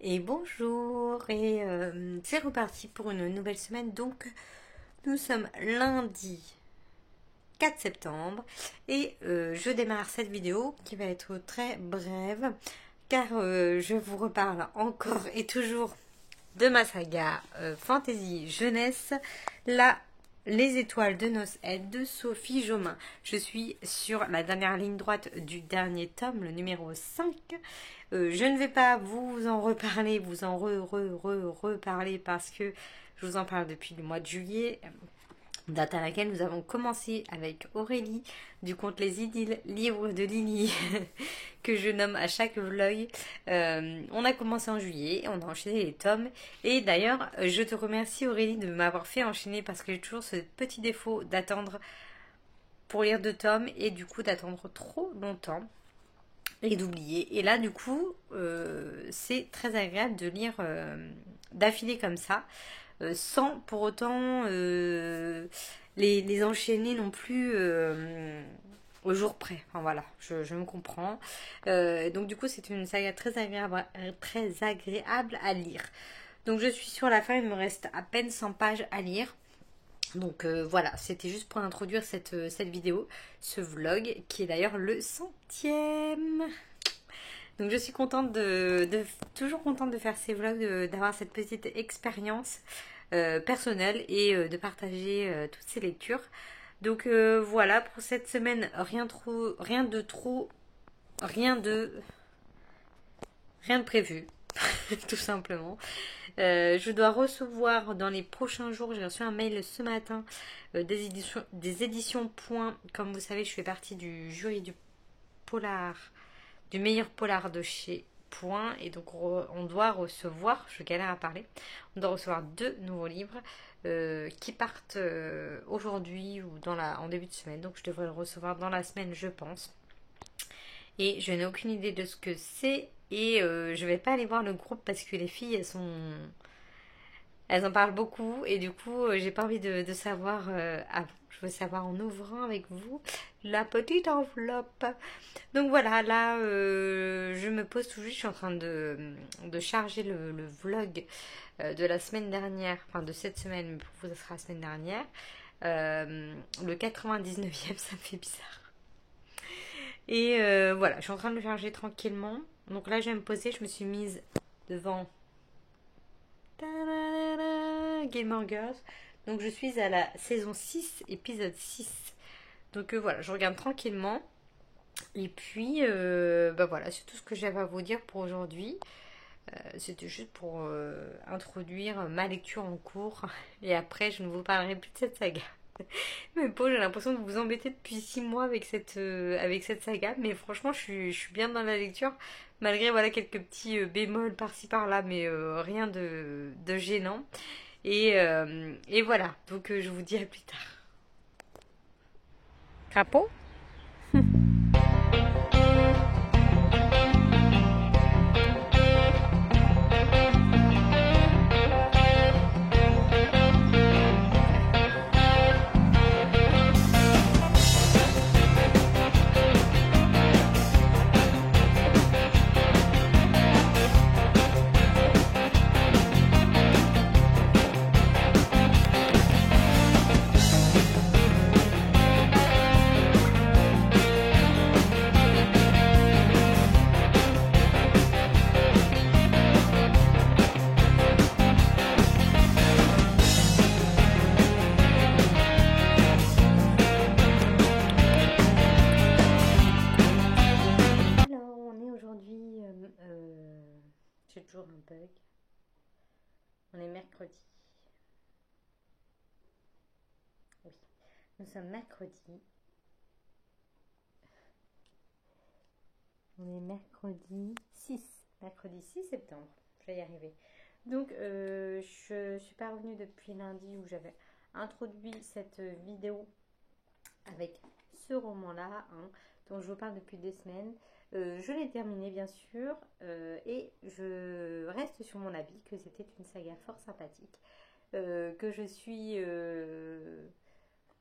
Et bonjour, et c'est reparti pour une nouvelle semaine. Donc, nous sommes lundi 4 septembre et je démarre cette vidéo qui va être très brève car je vous reparle encore et toujours de ma saga Fantasy Jeunesse, là, Les étoiles de noces de Sophie Jomain. Je suis sur la dernière ligne droite du dernier tome, le numéro 5. Je ne vais pas vous en reparler, vous en reparler parce que je vous en parle depuis le mois de juillet, date à laquelle nous avons commencé avec Aurélie du conte Les Idylles, livre de Lily, que je nomme à chaque vlog. On a commencé en juillet, on a enchaîné les tomes. Et d'ailleurs, je te remercie Aurélie de m'avoir fait enchaîner parce que j'ai toujours ce petit défaut d'attendre pour lire 2 tomes et du coup d'attendre trop longtemps et d'oublier. Et là, du coup, c'est très agréable de lire d'affilée comme ça, sans pour autant les enchaîner non plus au jour près. Enfin voilà, je me comprends. Donc du coup, c'est une saga très agréable à lire. Donc je suis sur la fin, il me reste à peine 100 pages à lire. Donc voilà, c'était juste pour introduire cette vidéo, ce vlog, qui est d'ailleurs le 100e. Donc je suis contente toujours contente de faire ces vlogs, d'avoir cette petite expérience personnelle et de partager toutes ces lectures. Donc voilà, pour cette semaine, rien de prévu, tout simplement. Je dois recevoir dans les prochains jours, j'ai reçu un mail ce matin des éditions Point. Comme vous savez, je fais partie du jury polar, du meilleur polar de chez Point. Et donc on doit recevoir, je galère à parler, on doit recevoir 2 nouveaux livres qui partent aujourd'hui ou en début de semaine. Donc je devrais le recevoir dans la semaine, je pense. Et je n'ai aucune idée de ce que c'est. Et je vais pas aller voir le groupe parce que les filles, elles en parlent beaucoup. Et du coup, j'ai pas envie de savoir avant. Je veux savoir en ouvrant avec vous la petite enveloppe. Donc voilà, là, je me pose tout juste. Je suis en train de charger le vlog de la semaine dernière. Enfin, de cette semaine, mais pour vous, ça sera la semaine dernière. Le 99e, ça me fait bizarre. Et voilà, je suis en train de le charger tranquillement. Donc là, je vais me poser. Je me suis mise devant Gilmore Girls. Donc je suis à la saison 6, épisode 6. Donc voilà, je regarde tranquillement. Et puis, bah voilà, c'est tout ce que j'avais à vous dire pour aujourd'hui. C'était juste pour introduire ma lecture en cours. Et après, je ne vous parlerai plus de cette saga. Mais bon, j'ai l'impression de vous embêter depuis 6 mois avec cette saga. Mais franchement, je suis bien dans la lecture. Malgré voilà, quelques petits bémols par-ci par-là, mais rien de gênant. Et voilà, donc je vous dis à plus tard. Crapaud. Alors, on est aujourd'hui. J'ai toujours un bug. On est mercredi. Oui. Nous sommes mercredi. On est mercredi 6. Mercredi 6 septembre. Je vais y arriver. Donc, je suis pas revenue depuis lundi où j'avais introduit cette vidéo avec ce roman-là, hein, dont je vous parle depuis 2 semaines. Je l'ai terminé bien sûr et je reste sur mon avis que c'était une saga fort sympathique, que je suis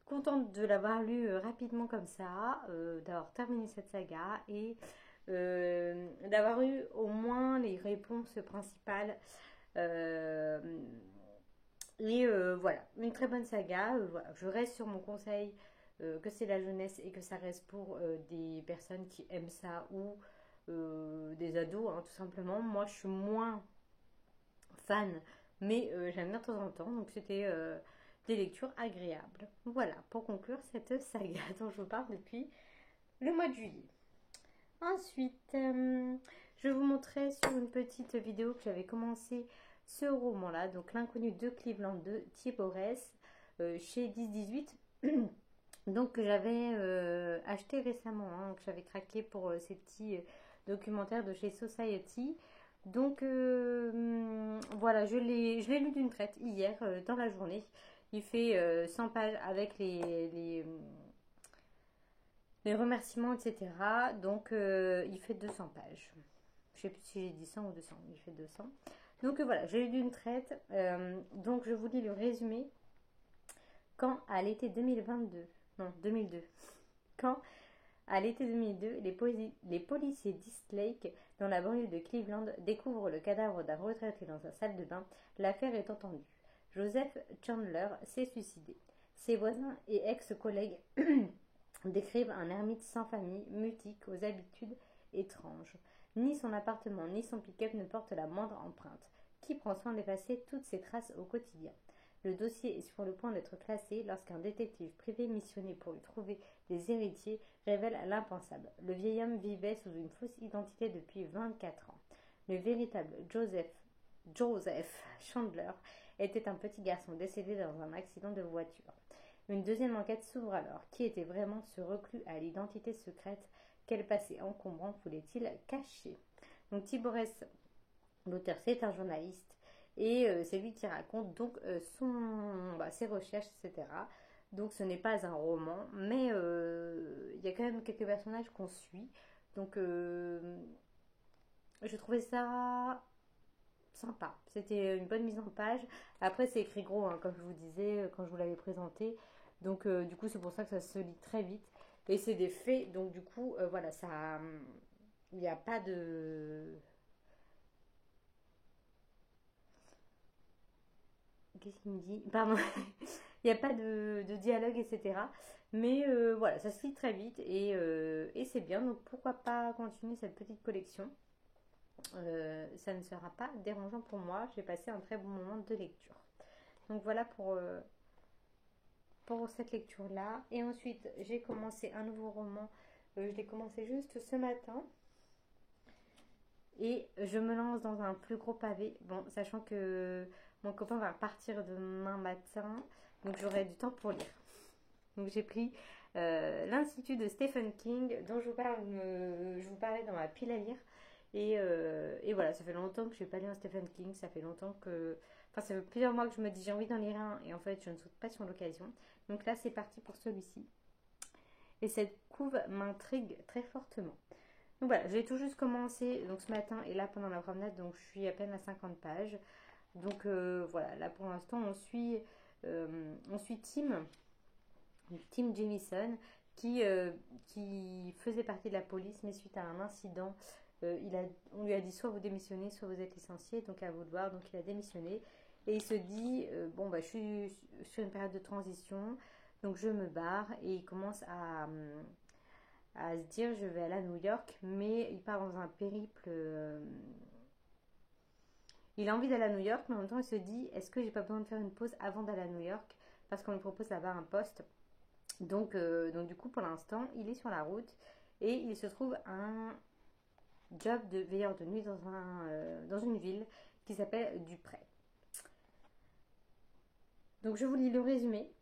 contente de l'avoir lu rapidement comme ça, d'avoir terminé cette saga et d'avoir eu au moins les réponses principales. Euh, voilà, une très bonne saga. Voilà. Je reste sur mon conseil que c'est la jeunesse et que ça reste pour des personnes qui aiment ça ou des ados, hein, tout simplement. Moi, je suis moins fan, mais j'aime bien de temps en temps. Donc, c'était des lectures agréables. Voilà, pour conclure cette saga dont je vous parle depuis le mois de juillet. Ensuite, je vous montrer sur une petite vidéo que j'avais commencé ce roman-là, donc L'inconnu de Cleveland de Thibaut Ress, chez 10-18. Donc que j'avais acheté récemment, hein, que j'avais craqué pour ces petits documentaires de chez Society. Donc voilà, je l'ai lu d'une traite hier dans la journée. Il fait 100 pages avec les remerciements, etc. Donc il fait 200 pages. Je sais plus si j'ai dit 100 ou 200, il fait 200. Donc voilà, j'ai lu d'une traite. Donc je vous lis le résumé. Quand à l'été 2022, non 2002, quand à l'été 2002, les policiers d'East Lake, dans la banlieue de Cleveland, découvrent le cadavre d'un retraité dans sa salle de bain, l'affaire est entendue. Joseph Chandler s'est suicidé. Ses voisins et ex-collègues décrivent un ermite sans famille, mutique, aux habitudes étranges. Ni son appartement ni son pick-up ne portent la moindre empreinte. Qui prend soin d'effacer toutes ces traces au quotidien? Le dossier est sur le point d'être classé lorsqu'un détective privé missionné pour lui trouver des héritiers révèle l'impensable. Le vieil homme vivait sous une fausse identité depuis 24 ans. Le véritable Joseph Chandler était un petit garçon décédé dans un accident de voiture. Une deuxième enquête s'ouvre alors. Qui était vraiment ce reclus à l'identité secrète? Quel passé encombrant voulait-il cacher? Donc Thibaut Ress, l'auteur, c'est un journaliste et c'est lui qui raconte donc ses recherches, etc. Donc ce n'est pas un roman, mais il y a quand même quelques personnages qu'on suit. Donc je trouvais ça sympa. C'était une bonne mise en page. Après c'est écrit gros, hein, comme je vous disais quand je vous l'avais présenté. Donc du coup c'est pour ça que ça se lit très vite. Et c'est des faits, donc du coup voilà, ça... Il n'y a pas de... Qu'est-ce qu'il me dit? Pardon. Il n'y a pas de dialogue, etc. Mais voilà, ça se lit très vite et c'est bien. Donc pourquoi pas continuer cette petite collection. Ça ne sera pas dérangeant pour moi. J'ai passé un très bon moment de lecture. Donc voilà pour cette lecture-là. Et ensuite, j'ai commencé un nouveau roman. Je l'ai commencé juste ce matin. Et je me lance dans un plus gros pavé. Bon, sachant que mon copain va repartir demain matin. Donc j'aurai du temps pour lire. Donc j'ai pris l'Institut de Stephen King, dont je vous parlais dans ma pile à lire. Et voilà, ça fait longtemps que je n'ai pas lu un Stephen King. Ça fait longtemps que... Enfin, ça fait plusieurs mois que je me dis j'ai envie d'en lire un. Et en fait, je ne saute pas sur l'occasion. Donc là, c'est parti pour celui-ci. Et cette couve m'intrigue très fortement. Donc voilà, j'ai tout juste commencé donc ce matin et là pendant la promenade, donc je suis à peine à 50 pages. Donc voilà, là pour l'instant on suit Tim Jamison qui faisait partie de la police, mais suite à un incident, on lui a dit soit vous démissionnez, soit vous êtes licencié, donc à vous de voir, donc il a démissionné. Et il se dit, bon bah je suis sur une période de transition, donc je me barre et il commence à se dire je vais aller à New York, mais il part dans un périple. Il a envie d'aller à New York, mais en même temps il se dit est-ce que j'ai pas besoin de faire une pause avant d'aller à New York parce qu'on lui propose là-bas un poste. Donc du coup pour l'instant il est sur la route et il se trouve un job de veilleur de nuit dans une ville qui s'appelle Dupré. Donc je vous lis le résumé.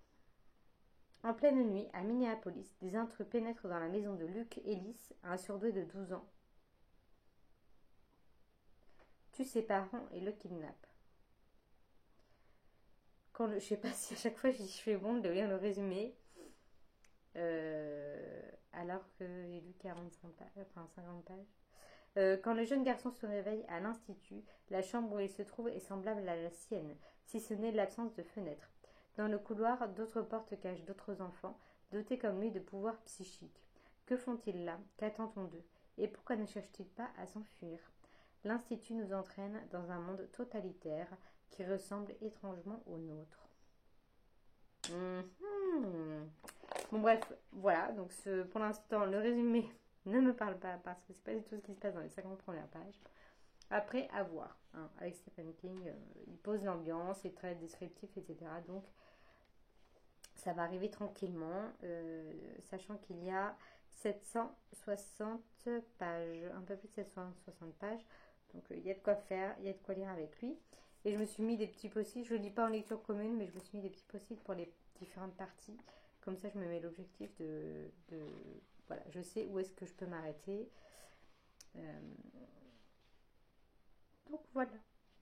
En pleine nuit, à Minneapolis, des intrus pénètrent dans la maison de Luke Ellis, un surdoué de 12 ans, tue ses parents et le kidnappe. Je sais pas si à chaque fois je fais bon de lire le résumé, alors que j'ai lu 45 pages, enfin 50 pages. Quand le jeune garçon se réveille à l'institut, la chambre où il se trouve est semblable à la sienne, si ce n'est l'absence de fenêtres. Dans le couloir, d'autres portes cachent d'autres enfants, dotés comme lui de pouvoirs psychiques. Que font-ils là? Qu'attend-on d'eux? Et pourquoi ne cherche-t-il pas à s'enfuir? L'Institut nous entraîne dans un monde totalitaire qui ressemble étrangement au nôtre. Bon bref, voilà, donc pour l'instant le résumé ne me parle pas parce que c'est pas du tout ce qui se passe dans les 50 premières pages. Après, à voir. Hein. Avec Stephen King, il pose l'ambiance, il est très descriptif, etc. Donc, ça va arriver tranquillement, sachant qu'il y a 760 pages, un peu plus de 760 pages. Donc, il y a de quoi faire, il y a de quoi lire avec lui. Et je me suis mis des petits post-it, je ne lis pas en lecture commune, mais je me suis mis des petits post-it pour les différentes parties. Comme ça, je me mets l'objectif voilà, je sais où est-ce que je peux m'arrêter. Donc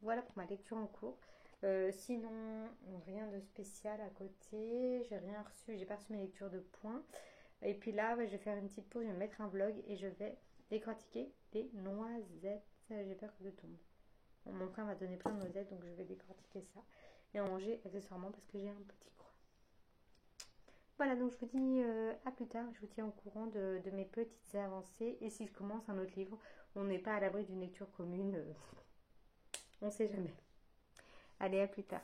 voilà pour ma lecture en cours. Sinon, rien de spécial à côté. J'ai pas reçu mes lectures de points. Et puis là, ouais, je vais faire une petite pause, je vais mettre un vlog et je vais décortiquer des noisettes. J'ai peur que je tombe. Mon frère m'a donné plein de noisettes, donc je vais décortiquer ça et en manger accessoirement parce que j'ai un petit croix. Voilà, donc je vous dis à plus tard. Je vous tiens au courant de mes petites avancées. Et si je commence un autre livre, on n'est pas à l'abri d'une lecture commune. On sait jamais. Allez, à plus tard.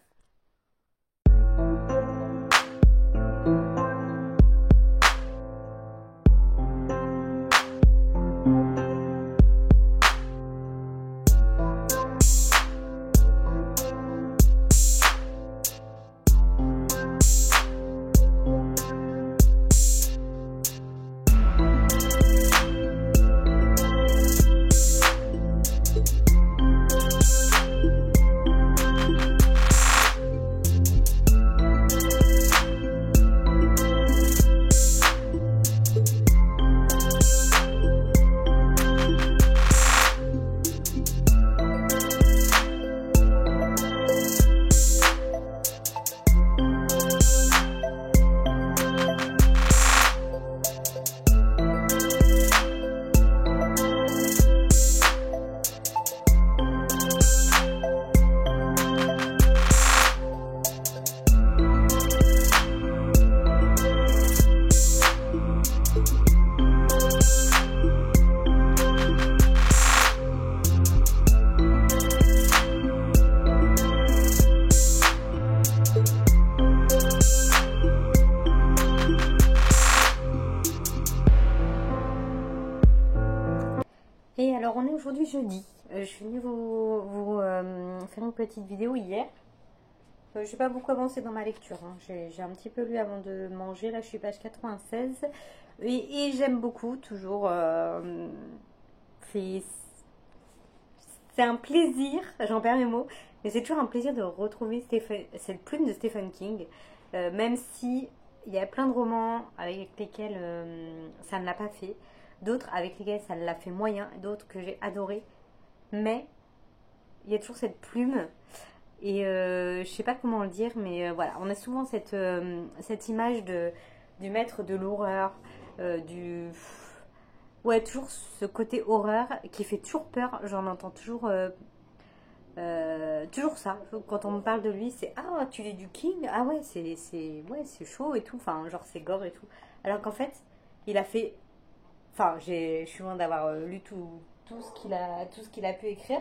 Et alors on est aujourd'hui jeudi. Je suis venue vous faire une petite vidéo hier. Je n'ai pas beaucoup avancé dans ma lecture. Hein. J'ai un petit peu lu avant de manger. Là je suis page 96. Et j'aime beaucoup toujours. C'est un plaisir, j'en perds mes mots. Mais c'est toujours un plaisir de retrouver cette plume de Stephen King. Même si il y a plein de romans avec lesquels ça ne l'a pas fait. D'autres avec lesquels ça l'a fait moyen, d'autres que j'ai adoré. Mais il y a toujours cette plume. Et je sais pas comment le dire, mais voilà, on a souvent cette image du maître de l'horreur, ouais, toujours ce côté horreur qui fait toujours peur. J'en entends toujours ça. Quand on me parle de lui, c'est ah, tu lis du King? Ah ouais, c'est chaud et tout. Enfin, genre c'est gore et tout. Alors qu'en fait, il a fait. Enfin, je suis loin d'avoir lu tout ce qu'il a pu écrire.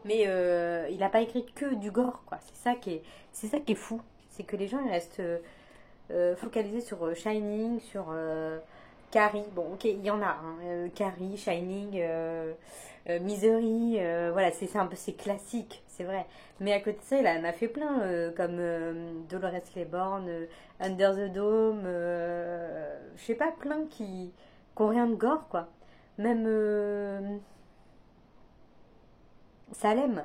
Mais il n'a pas écrit que du gore, quoi. C'est ça qui est fou. C'est que les gens ils restent focalisés sur Shining, sur Carrie. Bon, ok, il y en a. Hein, Carrie, Shining, Misery. Voilà, c'est classique, c'est vrai. Mais à côté de ça, il en a fait plein, comme Dolores Claiborne, Under the Dome. Je sais pas, plein qui ont rien de gore, quoi. Même Salem.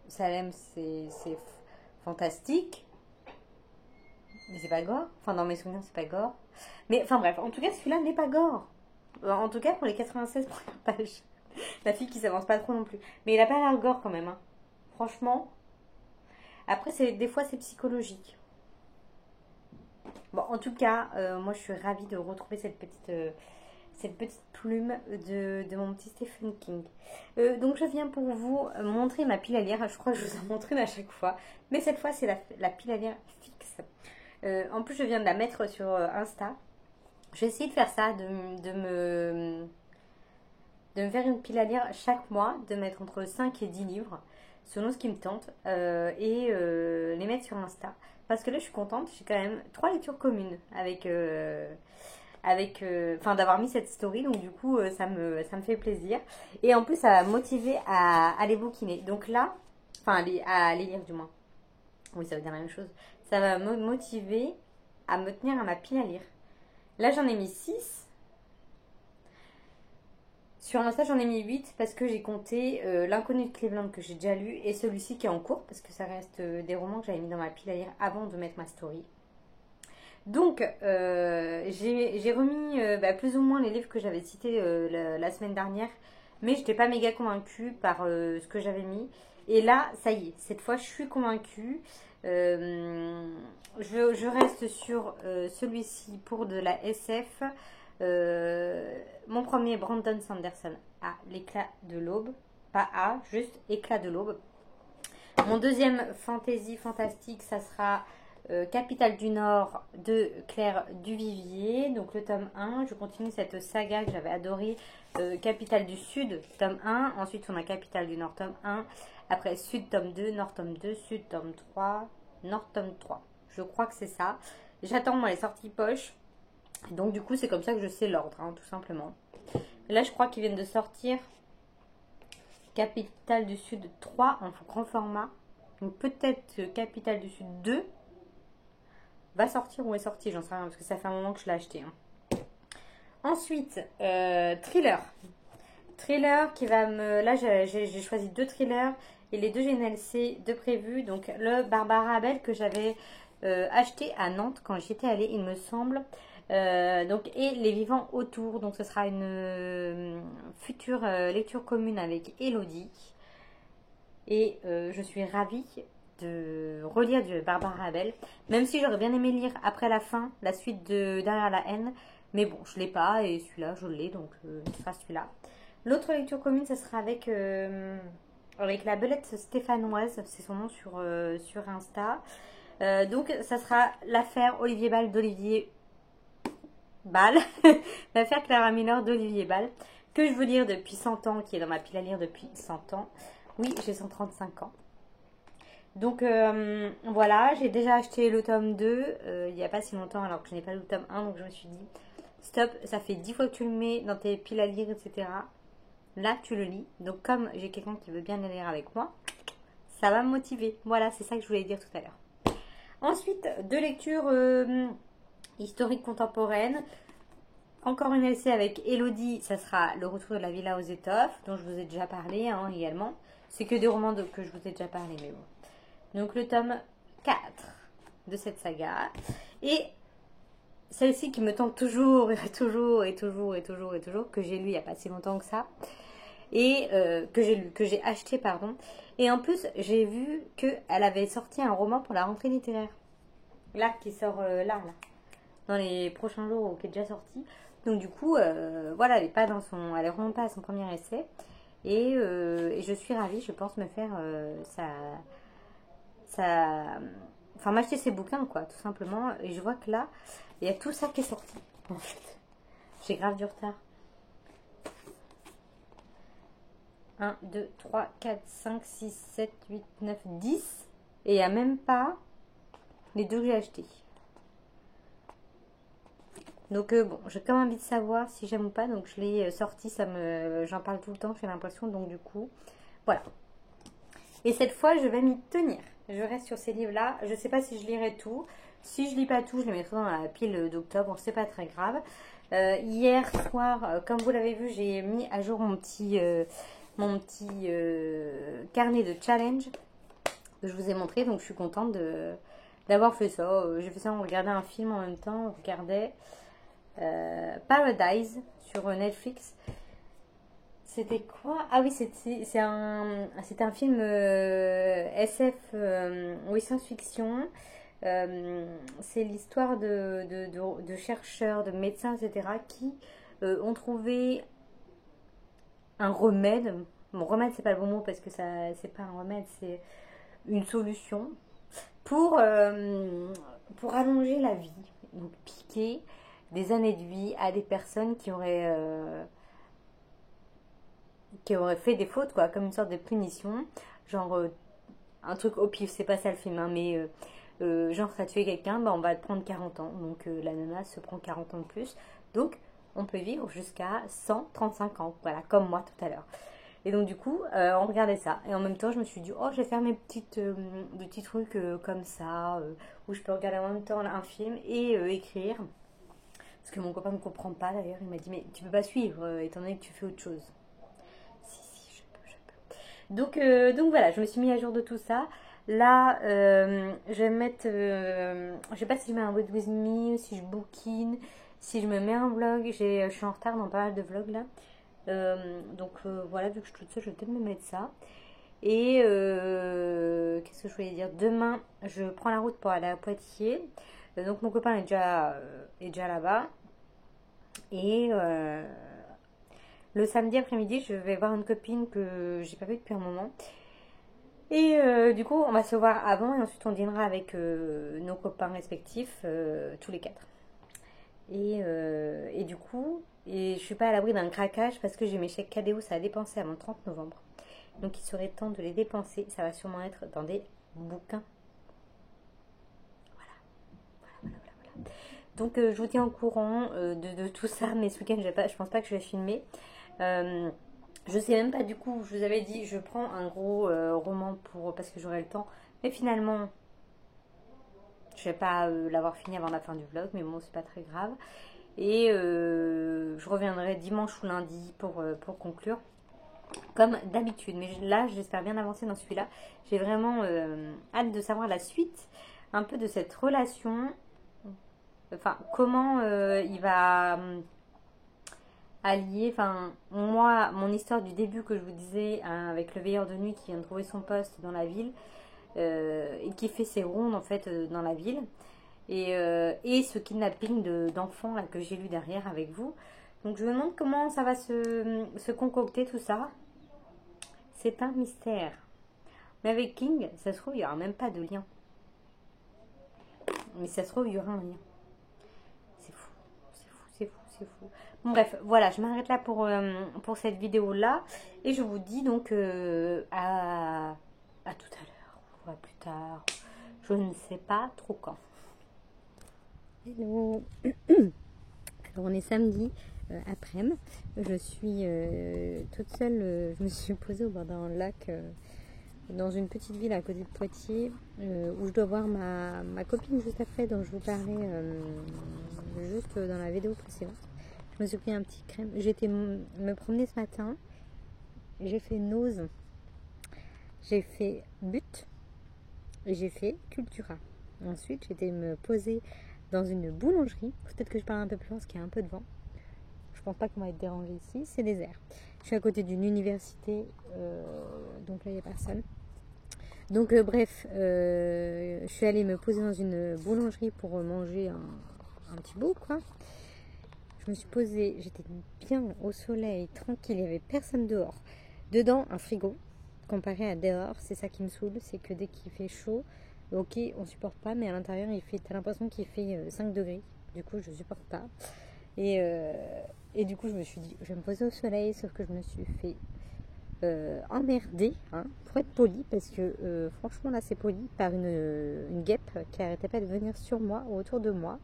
Salem, c'est fantastique. Mais c'est pas gore. Enfin, dans mes souvenirs, c'est pas gore. Mais, enfin bref, en tout cas, celui-là n'est pas gore. En tout cas, pour les 96 premières pages. La fille qui s'avance pas trop non plus. Mais il a pas l'air gore quand même. Hein. Franchement. Après, des fois, c'est psychologique. Bon, en tout cas, moi, je suis ravie de retrouver cette petite plume de mon petit Stephen King. Donc je viens pour vous montrer ma pile à lire. Je crois que je vous en montre une à chaque fois. Mais cette fois, c'est la pile à lire fixe. En plus, je viens de la mettre sur Insta. Je vais essayer de faire ça, de me de me faire une pile à lire chaque mois, de mettre entre 5 et 10 livres, selon ce qui me tente, et les mettre sur Insta. Parce que là, je suis contente, j'ai quand même 3 lectures communes enfin d'avoir mis cette story, donc du coup ça me fait plaisir, et en plus ça va me motiver à aller bouquiner, donc là, enfin à aller lire du moins, oui ça veut dire la même chose, ça va me motiver à me tenir à ma pile à lire. Là j'en ai mis 6, sur Insta j'en ai mis 8 parce que j'ai compté L'inconnu de Cleveland que j'ai déjà lu et celui-ci qui est en cours, parce que ça reste des romans que j'avais mis dans ma pile à lire avant de mettre ma story. Donc, j'ai remis plus ou moins les livres que j'avais cités la semaine dernière, mais je n'étais pas méga convaincue par ce que j'avais mis. Et là, ça y est, cette fois, je suis convaincue. Je reste sur celui-ci pour de la SF. Mon premier, Brandon Sanderson, à l'éclat de l'aube. Pas à, juste éclat de l'aube. Mon deuxième fantastique, ça sera Capitale du Nord de Claire Duvivier, donc le tome 1. Je continue cette saga que j'avais adorée, Capitale du Sud, tome 1. Ensuite, on a Capitale du Nord, tome 1. Après, Sud, tome 2, Nord, tome 2, Sud, tome 3, Nord, tome 3. Je crois que c'est ça. J'attends, moi, les sorties poche. Donc, du coup, c'est comme ça que je sais l'ordre, hein, tout simplement. Là, je crois qu'ils viennent de sortir Capitale du Sud 3 en grand format. Donc, peut-être Capitale du Sud 2 va sortir ou est sorti, j'en sais rien, parce que ça fait un moment que je l'ai acheté. Hein. Ensuite, thriller. Thriller qui va me... Là, j'ai choisi 2 thrillers et les 2 GNLC de prévus. Donc, le Barbara Abel que j'avais acheté à Nantes quand j'y étais allée, il me semble. Et Les Vivants autour. Donc, ce sera une future lecture commune avec Elodie. Et je suis ravie de relire du Barbara Abel, même si j'aurais bien aimé lire après la fin la suite de Derrière la haine, mais bon, je l'ai pas et celui-là je l'ai, donc ce sera celui-là. L'autre lecture commune, ce sera avec la belette stéphanoise, c'est son nom sur Insta. Donc ça sera l'affaire Olivier Ball d'Olivier Ball, l'affaire Clara Miller d'Olivier Ball, que je veux lire depuis 100 ans, qui est dans ma pile à lire depuis 100 ans. Oui, j'ai 135 ans. Donc voilà, j'ai déjà acheté le tome 2 il n'y a pas si longtemps alors que je n'ai pas lu le tome 1. Donc je me suis dit, stop, ça fait 10 fois que tu le mets dans tes piles à lire, etc. Là, tu le lis. Donc comme j'ai quelqu'un qui veut bien le lire avec moi, ça va me motiver. Voilà, c'est ça que je voulais dire tout à l'heure. Ensuite, 2 lectures historiques contemporaines. Encore une LC avec Elodie, ça sera Le retour de la villa aux étoffes, dont je vous ai déjà parlé également. C'est que des romans que je vous ai déjà parlé, mais bon. Donc le tome 4 de cette saga. Et celle-ci qui me tente toujours, que j'ai lu il n'y a pas si longtemps que ça. Et que j'ai acheté, pardon. Et en plus, j'ai vu qu'elle avait sorti un roman pour la rentrée littéraire. Là, qui sort là, dans les prochains jours, ou qui est déjà sorti. Donc du coup, voilà, elle est vraiment pas à son premier essai. Et je suis ravie, je pense me faire enfin m'acheter ses bouquins, quoi, tout simplement. Et je vois que là, il y a tout ça qui est sorti, en fait. J'ai grave du retard. 1, 2, 3, 4, 5, 6, 7, 8, 9, 10. Et il n'y a même pas les 2 que j'ai achetés. Donc bon, j'ai quand même envie de savoir si j'aime ou pas. Donc je l'ai sorti, j'en parle tout le temps, j'ai l'impression. Donc du coup, voilà. Et cette fois, je vais m'y tenir. Je reste sur ces livres-là. Je ne sais pas si je lirai tout. Si je lis pas tout, je les mettrai dans la pile d'octobre. C'est pas très grave. Hier soir, comme vous l'avez vu, j'ai mis à jour mon petit carnet de challenge que je vous ai montré. Donc je suis contente d'avoir fait ça. J'ai fait ça en regardant un film en même temps. On regardait Paradise sur Netflix. C'était quoi? Ah oui, c'est un film SF, oui, science-fiction. C'est l'histoire de chercheurs, de médecins, etc. qui ont trouvé un remède. Bon, remède, c'est pas le bon mot parce que c'est pas un remède, c'est une solution pour allonger la vie. Donc, piquer des années de vie à des personnes qui auraient qui aurait fait des fautes, quoi, comme une sorte de punition. Genre, un truc au pif, c'est pas ça le film, hein, mais genre, t'as tué quelqu'un, bah, on va te prendre 40 ans. Donc, la nana se prend 40 ans de plus. Donc, on peut vivre jusqu'à 135 ans. Voilà, comme moi tout à l'heure. Et donc, du coup, on regardait ça. Et en même temps, je me suis dit, oh, je vais faire mes des petits trucs comme ça, où je peux regarder en même temps un film et écrire. Parce que mon copain ne comprend pas d'ailleurs. Il m'a dit, mais tu peux pas suivre, étant donné que tu fais autre chose. Si, si, je peux, je peux. Donc voilà, je me suis mis à jour de tout ça. Là, je vais mettre. Je sais pas si je mets un Wait With Me, si je bouquine, si je me mets un vlog. Je suis en retard dans pas mal de vlogs là. Voilà, vu que je suis toute seule, je vais peut-être me mettre ça. Et qu'est-ce que je voulais dire? Demain, je prends la route pour aller à Poitiers. Donc mon copain est déjà là-bas. Et le samedi après-midi, je vais voir une copine que j'ai pas vue depuis un moment. Et du coup, on va se voir avant et ensuite on dînera avec nos copains respectifs, tous les quatre. Et du coup, je suis pas à l'abri d'un craquage parce que j'ai mes chèques Cadéos à dépenser avant le 30 novembre. Donc il serait temps de les dépenser. Ça va sûrement être dans des bouquins. Voilà. Donc je vous tiens au courant de tout ça. Mais ce week-end, je pense pas que je vais filmer. Je sais même pas du coup. Je vous avais dit, je prends un gros roman parce que j'aurai le temps. Mais finalement, je vais pas l'avoir fini avant la fin du vlog. Mais bon, c'est pas très grave. Et je reviendrai dimanche ou lundi pour conclure. Comme d'habitude. Mais là, j'espère bien avancer dans celui-là. J'ai vraiment hâte de savoir la suite un peu de cette relation. Enfin, comment il va allier. Enfin, moi, mon histoire du début que je vous disais, hein, avec le veilleur de nuit qui vient de trouver son poste dans la ville et qui fait ses rondes en fait dans la ville. Et ce kidnapping d'enfants là que j'ai lu derrière avec vous. Donc je me demande comment ça va se concocter tout ça. C'est un mystère. Mais avec King, ça se trouve, il n'y aura même pas de lien. Mais ça se trouve, il y aura un lien. C'est fou, c'est fou, c'est fou, c'est fou. Bon, bref, voilà, je m'arrête là pour cette vidéo-là. Et je vous dis donc à tout à l'heure. Ou à plus tard. Je ne sais pas trop quand. Hello. Alors, on est samedi. Après-midi, je suis toute seule, je me suis posée au bord d'un lac dans une petite ville à côté de Poitiers où je dois voir ma copine juste après dont je vous parlais juste dans la vidéo précédente. Je me suis pris un petit crème, j'ai été me promener ce matin, j'ai fait Nose, j'ai fait But et j'ai fait Cultura. Ensuite j'ai été me poser dans une boulangerie, peut-être que je parle un peu plus loin parce qu'il y a un peu de vent. Je pense pas qu'on va être dérangé ici, c'est désert. Je suis à côté d'une université, donc là il n'y a personne. Donc bref, je suis allée me poser dans une boulangerie pour manger un petit bout, quoi. Je me suis posée, j'étais bien au soleil, tranquille, il n'y avait personne dehors. Dedans, un frigo, comparé à dehors, c'est ça qui me saoule, c'est que dès qu'il fait chaud, ok, on supporte pas, mais à l'intérieur, t'as l'impression qu'il fait 5 degrés. Du coup, je supporte pas. Et du coup, je me suis dit, je vais me poser au soleil, sauf que je me suis fait emmerder, hein, pour être poli, parce que franchement, là, c'est poli par une guêpe qui n'arrêtait pas de venir sur moi, ou autour de moi.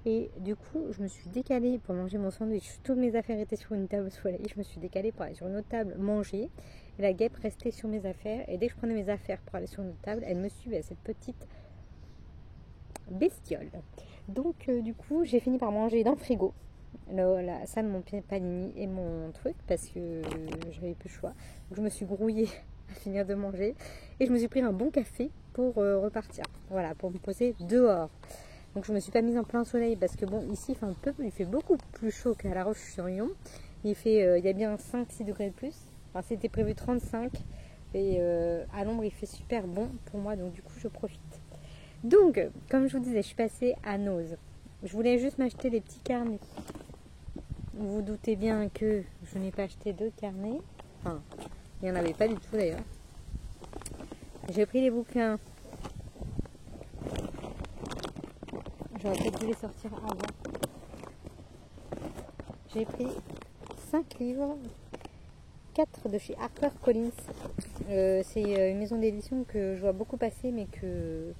Et du coup, je me suis décalée pour manger mon sandwich. Toutes mes affaires étaient sur une table au soleil. Je me suis décalée pour aller sur une autre table manger. Et la guêpe restait sur mes affaires. Et dès que je prenais mes affaires pour aller sur une autre table, elle me suivait, cette petite bestiole. Donc, du coup, j'ai fini par manger dans le frigo. Ça de mon panini et mon truc parce que j'avais plus le choix. Donc je me suis grouillée à finir de manger et je me suis pris un bon café pour repartir. Voilà, pour me poser dehors. Donc je me suis pas mise en plein soleil parce que bon, ici il fait beaucoup plus chaud qu'à La Roche-sur-Yon. Il y a bien 5-6 degrés de plus. Enfin, c'était prévu 35 et à l'ombre il fait super bon pour moi, donc du coup je profite. Donc, comme je vous disais, je suis passée à Nose. Je voulais juste m'acheter des petits carnets. Vous vous doutez bien que je n'ai pas acheté de carnets. Enfin, il n'y en avait pas du tout d'ailleurs. J'ai pris les bouquins. J'aurais peut-être dû les sortir avant. J'ai pris 5 livres 4 de chez HarperCollins. C'est une maison d'édition que je vois beaucoup passer, mais que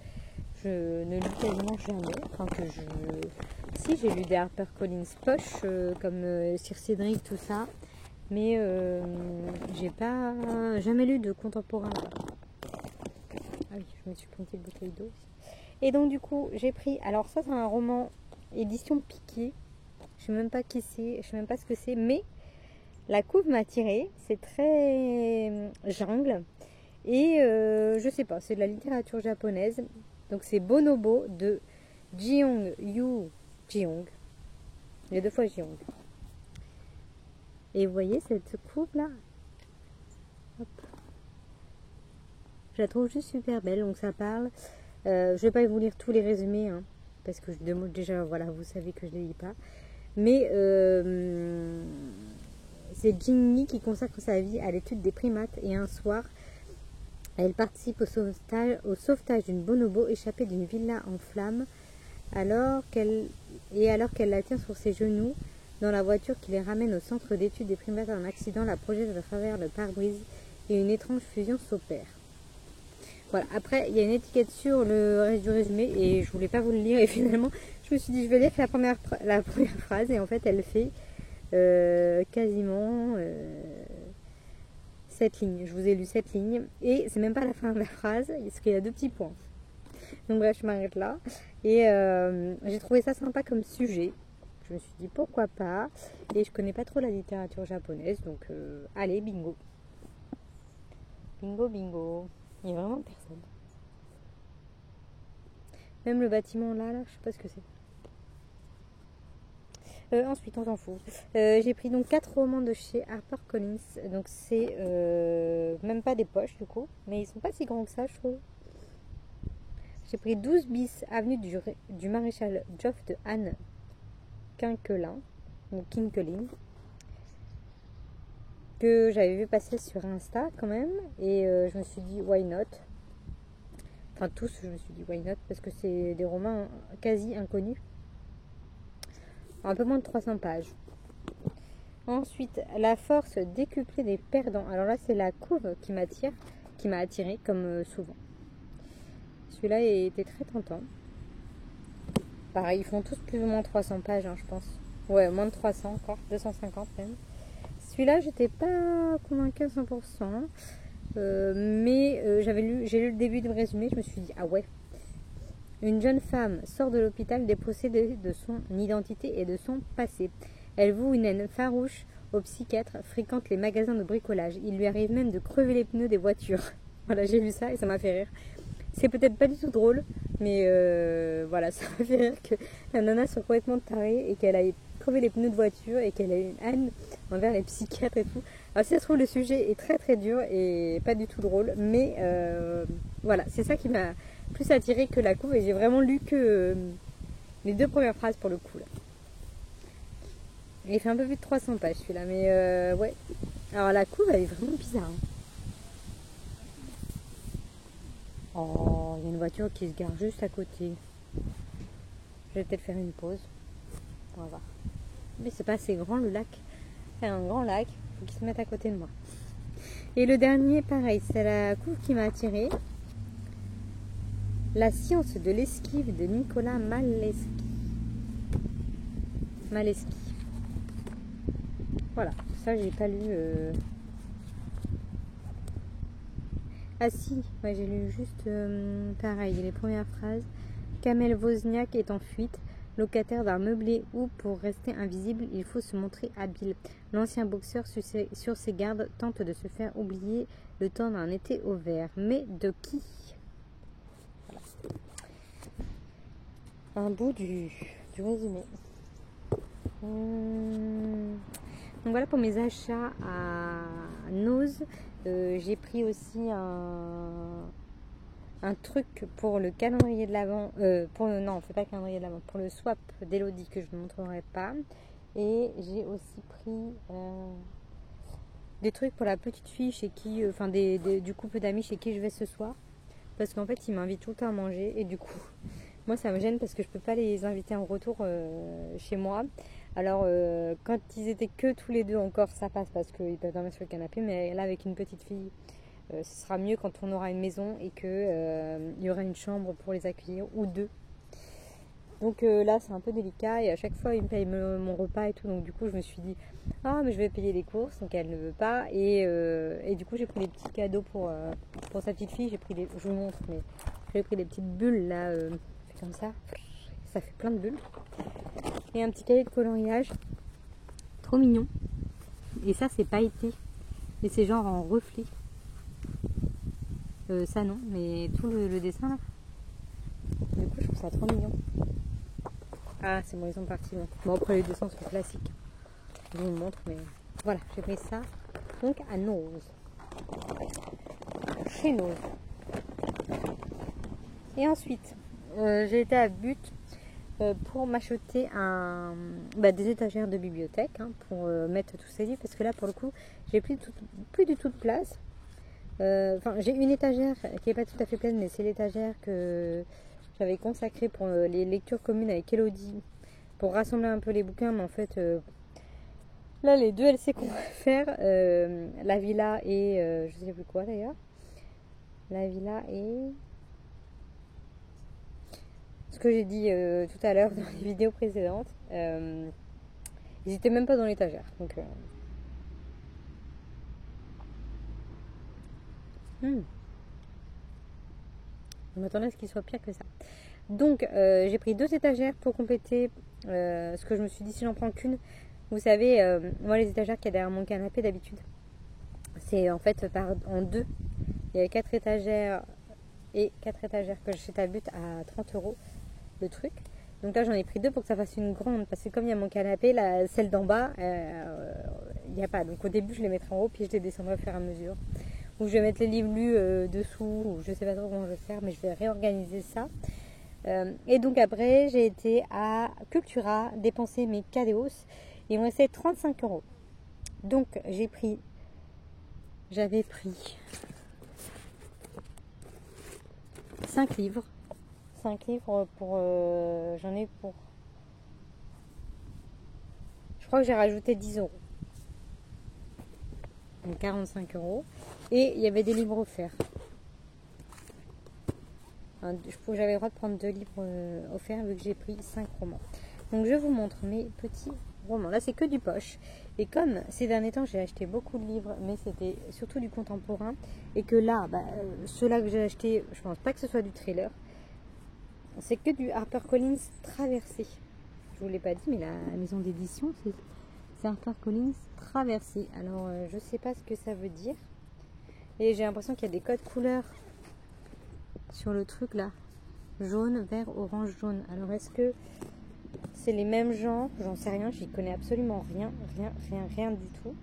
je ne lis quasiment jamais. Enfin, si, j'ai lu des HarperCollins poche, comme Sir Cédric, tout ça. Mais j'ai pas jamais lu de contemporain. Ah oui, je me suis planté une bouteille d'eau aussi. Et donc du coup, j'ai pris... Alors ça, c'est un roman édition Piqué. Je sais même pas qui c'est, je sais même pas ce que c'est, mais la couve m'a attirée. C'est très jungle. Et je sais pas, c'est de la littérature japonaise. Donc c'est Bonobo de Jeong Yu Jeong. Il y a 2 fois Jeong. Et vous voyez cette couve là, hop. Je la trouve juste super belle. Donc ça parle. Je vais pas vous lire tous les résumés, hein, parce que déjà, voilà, vous savez que je les lis pas. Mais c'est Jinmi qui consacre sa vie à l'étude des primates et un soir, elle participe au sauvetage d'une bonobo échappée d'une villa en flammes alors qu'elle la tient sur ses genoux dans la voiture qui les ramène au centre d'étude des primates. Un accident la projette à travers le pare-brise et une étrange fusion s'opère. Voilà, après il y a une étiquette sur le reste du résumé et je voulais pas vous le lire et finalement je me suis dit je vais lire que la première phrase et en fait elle fait quasiment 7 lignes. Je vous ai lu 7 lignes et c'est même pas la fin de la phrase parce qu'il y a 2 petits points. Donc bref, je m'arrête là et j'ai trouvé ça sympa comme sujet. Je me suis dit pourquoi pas et je connais pas trop la littérature japonaise donc allez bingo. Bingo bingo. Il n'y a vraiment personne. Même le bâtiment là, je sais pas ce que c'est. Ensuite, on s'en fout. J'ai pris donc 4 romans de chez HarperCollins. Donc c'est même pas des poches du coup, mais ils sont pas si grands que ça, je trouve. J'ai pris 12 bis avenue du maréchal Joff de Anne Kinkelin, ou Kinkelin, que j'avais vu passer sur Insta quand même, et je me suis dit why not. Enfin tous, je me suis dit why not, parce que c'est des romans quasi inconnus. Un peu moins de 300 pages. Ensuite, la force décuplée des perdants. Alors là, c'est la couve qui m'a attirée comme souvent. Celui-là était très tentant. Pareil, ils font tous plus ou moins 300 pages, hein, je pense. Ouais, moins de 300 encore, 250 même. Celui-là, j'étais pas convaincue à 100%. Mais j'ai lu le début du résumé, je me suis dit, ah ouais. Une jeune femme sort de l'hôpital dépossédée de son identité et de son passé. Elle voue une haine farouche au psychiatre, fréquente les magasins de bricolage. Il lui arrive même de crever les pneus des voitures. Voilà, j'ai lu ça et ça m'a fait rire. C'est peut-être pas du tout drôle, mais voilà, ça m'a fait rire que la nana soit complètement tarée et qu'elle aille crever les pneus de voiture et qu'elle ait une haine envers les psychiatres et tout. Alors si ça se trouve, le sujet est très très dur et pas du tout drôle, mais voilà, c'est ça qui m'a plus attiré que la couve et j'ai vraiment lu que les 2 premières phrases pour le coup là. Il fait un peu plus de 300 pages celui-là, mais ouais. Alors la couve elle est vraiment bizarre. Hein. Oh, il y a une voiture qui se gare juste à côté. Je vais peut-être faire une pause. On va voir. Mais c'est pas assez grand le lac. C'est un grand lac, il faut qu'il se mette à côté de moi. Et le dernier, pareil, c'est la couve qui m'a attirée. La science de l'esquive de Nicolas Maleski. Voilà, ça j'ai pas lu. Ah si, ouais, j'ai lu juste pareil, les premières phrases. Kamel Wozniak est en fuite, locataire d'un meublé où, pour rester invisible, il faut se montrer habile. L'ancien boxeur sur ses gardes tente de se faire oublier le temps d'un été au vert. Mais de qui? Voilà. Un bout du résumé. Donc voilà pour mes achats à Nose. J'ai pris aussi un truc pour le calendrier de l'Avent. Non, on fait pas le calendrier de l'Avent. Pour le swap d'Elodie que je ne montrerai pas. Et j'ai aussi pris des trucs pour la petite fille chez qui, du couple d'amis chez qui je vais ce soir. Parce qu'en fait, ils m'invitent tout le temps à manger. Et du coup, moi, ça me gêne parce que je peux pas les inviter en retour chez moi. Alors, quand ils étaient que tous les deux encore, ça passe parce qu'ils peuvent dormir sur le canapé. Mais là, avec une petite fille, ce sera mieux quand on aura une maison et qu'il y aura une chambre pour les accueillir ou deux. Donc là, c'est un peu délicat et à chaque fois, il me paye mon repas et tout. Donc du coup, je me suis dit, ah, mais je vais payer les courses. Donc elle ne veut pas. Et du coup, j'ai pris des petits cadeaux pour sa petite fille. J'ai pris je vous montre, mais j'ai pris des petites bulles là, fait comme ça fait plein de bulles. Et un petit cahier de coloriage, trop mignon. Et ça, c'est pailleté. Et c'est genre en reflet. Ça non, mais tout le dessin là. Du coup, je trouve ça trop mignon. Ah, c'est bon, ils sont partis. Bon, après, les dessins sont classiques. Je vous le montre, mais voilà, j'ai pris ça. Donc, à Nose. Chez Nose. Et ensuite, j'ai été à But pour m'acheter des étagères de bibliothèque pour mettre tous ces livres. Parce que là, pour le coup, j'ai plus du tout de place. J'ai une étagère qui n'est pas tout à fait pleine, mais c'est l'étagère que j'avais consacrée pour les lectures communes avec Elodie, pour rassembler un peu les bouquins. Mais en fait, là, les deux LC qu'on va faire, la villa et je sais plus quoi d'ailleurs. La villa et ce que j'ai dit tout à l'heure dans les vidéos précédentes, ils n'étaient même pas dans l'étagère. Donc, je m'attendais à ce qu'il soit pire que ça. Donc, j'ai pris 2 étagères pour compléter ce que je me suis dit si j'en prends qu'une. Vous savez, moi, les étagères qu'il y a derrière mon canapé d'habitude, c'est en fait en 2. Il y a 4 étagères et 4 étagères que j'achète à But à 30 € le truc. Donc là, j'en ai pris 2 pour que ça fasse une grande. Parce que comme il y a mon canapé, celle d'en bas, il n'y a pas. Donc au début, je les mettrai en haut, puis je les descendrai au fur et à mesure. Ou je vais mettre les livres lus dessous, ou je sais pas trop comment je vais faire, mais je vais réorganiser ça. Et donc après, j'ai été à Cultura dépenser mes cadeos. Ils m'ont resté 35 €. Donc j'avais pris 5 livres. 5 livres pour... j'en ai pour... Je crois que j'ai rajouté 10 €. Donc 45 €. Et il y avait des livres offerts. J'avais le droit de prendre 2 livres offerts vu que j'ai pris 5 romans. Donc je vous montre mes petits romans. Là, c'est que du poche. Et comme ces derniers temps, j'ai acheté beaucoup de livres, mais c'était surtout du contemporain. Et que là, ceux-là que j'ai achetés, je pense pas que ce soit du thriller. C'est que du HarperCollins Traversé. Je vous l'ai pas dit, mais la maison d'édition, c'est HarperCollins Traversé. Alors, je sais pas ce que ça veut dire. Et j'ai l'impression qu'il y a des codes couleurs sur le truc là. Jaune, vert, orange, jaune. Alors, est-ce que c'est les mêmes genres? J'en sais rien, j'y connais absolument rien du tout.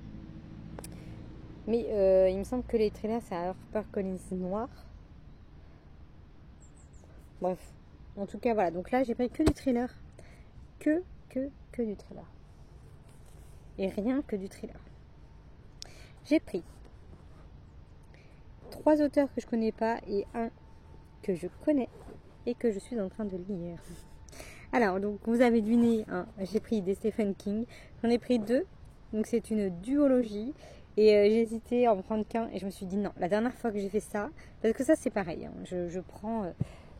Mais il me semble que les thrillers, c'est HarperCollins noir. Bref. En tout cas, voilà. Donc là, j'ai pris que du thriller. Que du thriller. Et rien que du thriller. J'ai pris 3 auteurs que je connais pas et un que je connais et que je suis en train de lire. Alors, donc, vous avez deviné, j'ai pris des Stephen King. J'en ai pris 2. Donc, c'est une duologie. Et j'ai hésité à en prendre qu'un. Et je me suis dit non, la dernière fois que j'ai fait ça, parce que ça, c'est pareil. Je prends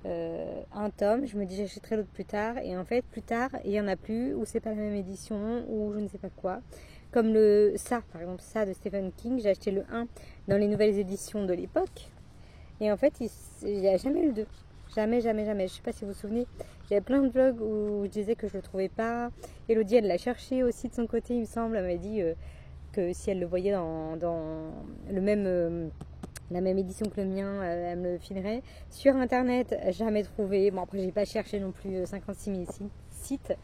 un tome, je me dis j'achèterai l'autre plus tard. Et en fait, plus tard, il n'y en a plus. Ou c'est pas la même édition. Ou je ne sais pas quoi. Comme par exemple, ça de Stephen King. J'ai acheté le 1 dans les nouvelles éditions de l'époque. Et en fait, il n'y a jamais eu le 2. Jamais. Je ne sais pas si vous vous souvenez. Il y avait plein de vlogs où je disais que je ne le trouvais pas. Elodie, elle l'a cherché aussi de son côté, il me semble. Elle m'a dit que si elle le voyait dans la même édition que le mien, elle me le filerait. Sur Internet, jamais trouvé. Bon, après, j'ai pas cherché non plus 56 000 sites.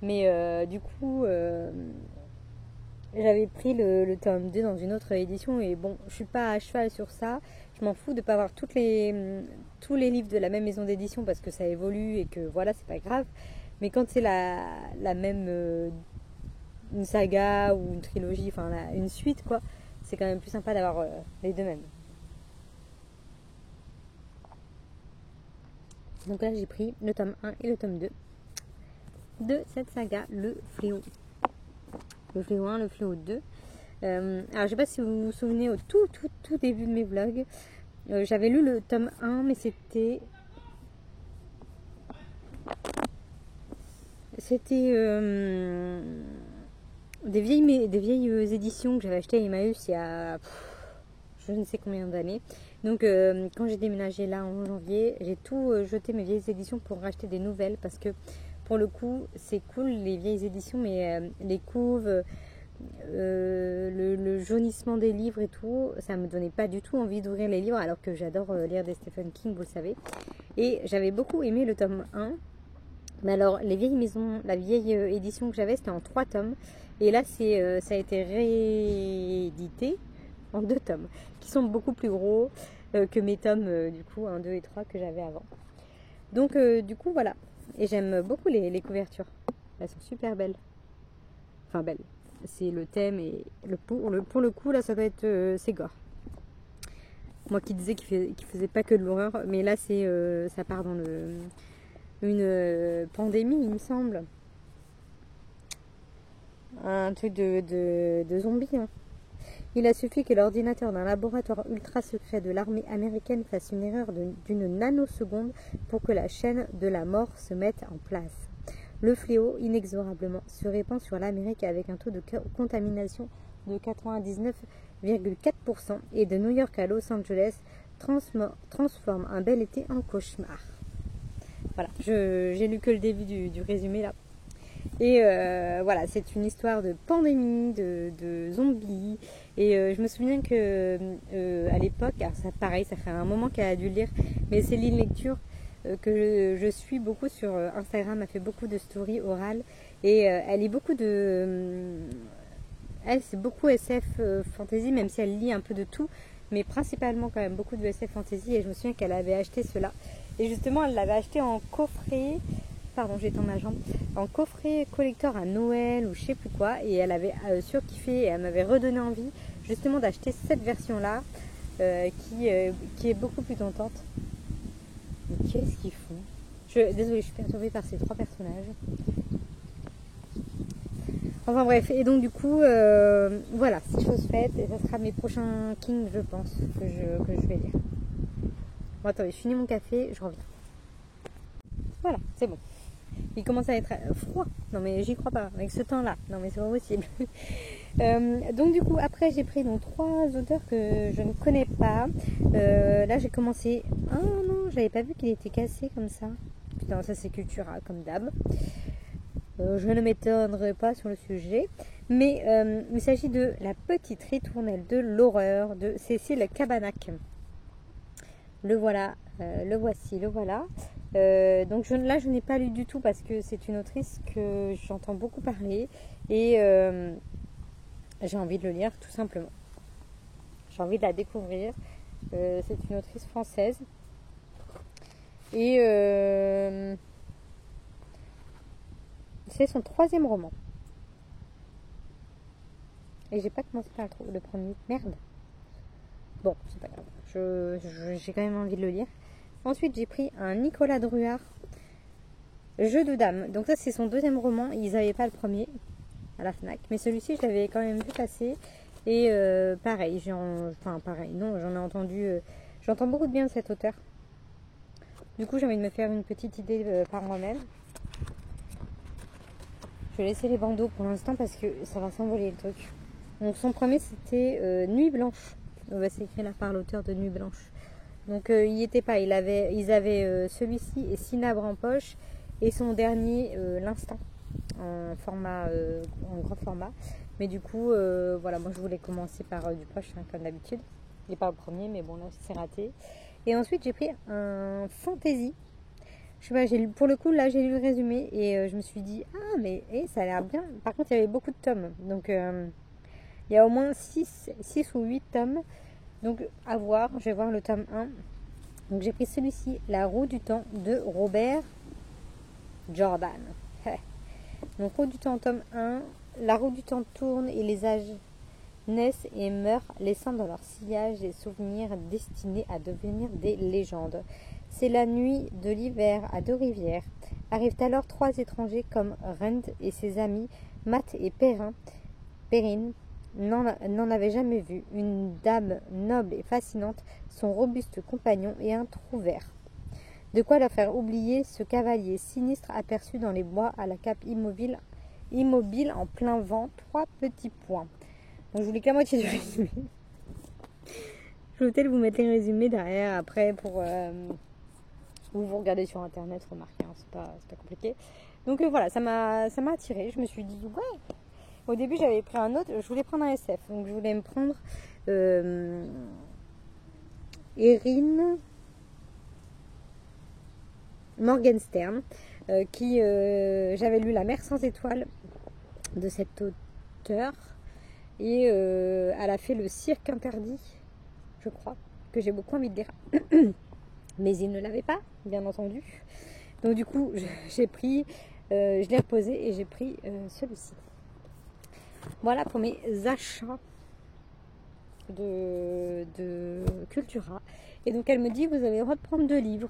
Mais du coup, j'avais pris le tome 2 dans une autre édition. Et bon, je suis pas à cheval sur ça. Je m'en fous de ne pas avoir tous les livres de la même maison d'édition parce que ça évolue et que voilà, c'est pas grave. Mais quand c'est la même une saga ou une trilogie, enfin une suite quoi, c'est quand même plus sympa d'avoir les deux mêmes. Donc là, j'ai pris le tome 1 et le tome 2. de cette saga, le Fléau. Le Fléau 1, le Fléau 2. Alors je sais pas si vous vous souvenez, au tout début de mes vlogs, j'avais lu le tome 1, mais c'était des vieilles éditions que j'avais achetées à Emmaüs il y a je ne sais combien d'années. Donc quand j'ai déménagé là en janvier, j'ai tout jeté mes vieilles éditions pour racheter des nouvelles, parce que pour le coup c'est cool les vieilles éditions, mais les couves, le jaunissement des livres et tout, ça me donnait pas du tout envie d'ouvrir les livres, alors que j'adore lire des Stephen King, vous le savez. Et j'avais beaucoup aimé le tome 1. Mais alors, la vieille édition que j'avais, c'était en 3 tomes. Et là, ça a été réédité en 2 tomes, qui sont beaucoup plus gros que mes tomes, du coup, 1, 2 et 3 que j'avais avant. Donc, du coup, voilà. Et j'aime beaucoup les couvertures. Elles sont super belles. Enfin, belles. C'est le thème et pour le coup, là, ça doit être c'est gore. Moi qui disais qu'il faisait pas que de l'horreur, mais là, ça part dans une pandémie, il me semble. Un truc de zombies. Hein. Il a suffi que l'ordinateur d'un laboratoire ultra secret de l'armée américaine fasse une erreur d'une nanoseconde pour que la chaîne de la mort se mette en place. Le fléau, inexorablement, se répand sur l'Amérique avec un taux de contamination de 99,4% et de New York à Los Angeles transforme un bel été en cauchemar. Voilà, j'ai lu que le début du résumé là. Et voilà, c'est une histoire de pandémie, de zombies. Et je me souviens que à l'époque, alors ça pareil, ça fait un moment qu'elle a dû le lire, mais Céline Lecture, que je suis beaucoup sur Instagram, a fait beaucoup de stories orales. Et elle lit beaucoup elle, c'est beaucoup SF fantasy, même si elle lit un peu de tout, mais principalement quand même beaucoup de SF fantasy. Et je me souviens qu'elle avait acheté cela. Et justement, elle l'avait acheté en coffret, pardon, j'ai étendu ma jambe, en coffret collector à Noël ou je sais plus quoi. Et elle avait surkiffé et elle m'avait redonné envie justement d'acheter cette version-là, qui est beaucoup plus tentante. Mais qu'est-ce qu'ils font? Désolée, je suis perturbée par ces 3 personnages. Enfin bref, et donc du coup, voilà, c'est chose faite, et ça sera mes prochains Kings, je pense, que je vais lire. Bon, attendez, je finis mon café, je reviens. Voilà, c'est bon. Il commence à être froid. Non mais j'y crois pas, avec ce temps-là. Non mais c'est pas possible. Donc du coup, après j'ai pris 3 auteurs que je ne connais pas. Là j'ai commencé... Ah non, j'avais pas vu qu'il était cassé comme ça. Putain, ça c'est Cultura, comme d'hab. Je ne m'étonnerai pas sur le sujet. Mais il s'agit de La petite ritournelle de l'horreur de Cécile Cabanach. Le voilà, le voici, le voilà. Donc là je n'ai pas lu du tout parce que c'est une autrice que j'entends beaucoup parler et j'ai envie de le lire tout simplement. J'ai envie de la découvrir. C'est une autrice française et c'est son 3e roman. Et j'ai pas commencé par le premier. Merde. Bon, c'est pas grave. J'ai quand même envie de le lire. Ensuite, j'ai pris un Nicolas Druard, Jeu de dames. Donc ça, c'est son 2e roman. Ils n'avaient pas le premier à la FNAC. Mais celui-ci, je l'avais quand même vu passer. Et pareil, j'en ai entendu... j'entends beaucoup de bien de cet auteur. Du coup, j'ai envie de me faire une petite idée par moi-même. Je vais laisser les bandeaux pour l'instant parce que ça va s'envoler le truc. Donc son premier, c'était Nuit Blanche. C'est écrit là par l'auteur de Nuit Blanche. Donc il n'y était pas. Ils avaient celui-ci et Cinabre en poche. Et son dernier, L'Instant, en grand format. Mais du coup, voilà, moi je voulais commencer par du poche, hein, comme d'habitude. Il n'est pas le premier, mais bon, là c'est raté. Et ensuite, j'ai pris un fantasy. Je sais pas, pour le coup, là j'ai lu le résumé et je me suis dit, ah, mais ça a l'air bien. Par contre, il y avait beaucoup de tomes. Donc il y a au moins 6 ou 8 tomes. Donc à voir, je vais voir le tome 1. Donc j'ai pris celui-ci, La roue du temps de Robert Jordan. Donc roue du temps tome 1. La roue du temps tourne et les âges naissent et meurent, laissant dans leur sillage des souvenirs destinés à devenir des légendes. C'est la nuit de l'hiver à Deux-Rivières. Arrivent alors 3 étrangers comme Rand et ses amis, Matt et Perrine n'en avait jamais vu. Une dame noble et fascinante, son robuste compagnon et un trou vert. De quoi leur faire oublier ce cavalier sinistre aperçu dans les bois à la cape immobile en plein vent. 3 petits points. Donc je vous lis que la moitié du résumé. Je vais peut-être vous mettre les résumés derrière après pour ou vous regardez sur internet, remarquez, hein, c'est pas compliqué. Donc voilà, ça m'a attiré. Je me suis dit ouais. Au début j'avais pris un autre, je voulais prendre un SF, donc je voulais me prendre Erin Morgenstern, qui j'avais lu La mer sans étoiles de cet auteur, et elle a fait Le cirque interdit, je crois, que j'ai beaucoup envie de lire. Mais il ne l'avait pas, bien entendu. Donc du coup, j'ai pris, je l'ai reposé et j'ai pris celui-ci. Voilà pour mes achats de Cultura. Et donc elle me dit, vous avez le droit de prendre 2 livres